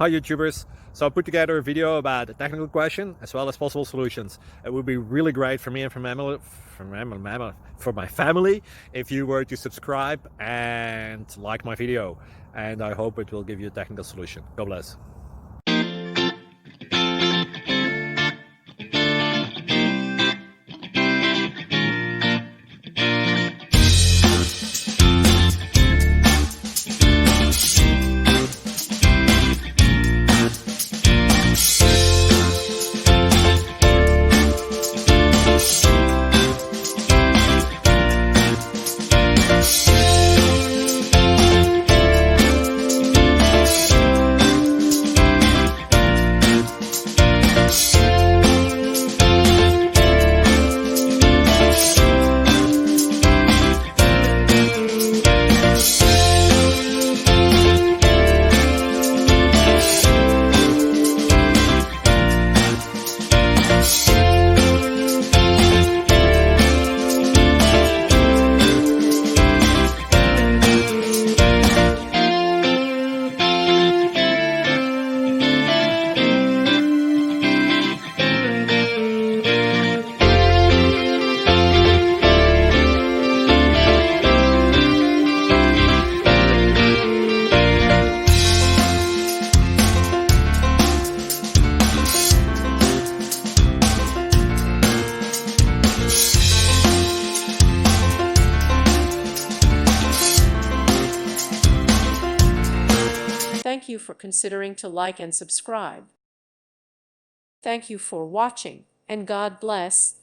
Hi YouTubers! So I put together a video about a technical question as well as possible solutions. It would be really great for me and for my family if you were to subscribe and like my video, and I hope it will give you a technical solution. God bless. Thank you for considering to like and subscribe. Thank you for watching, and God bless.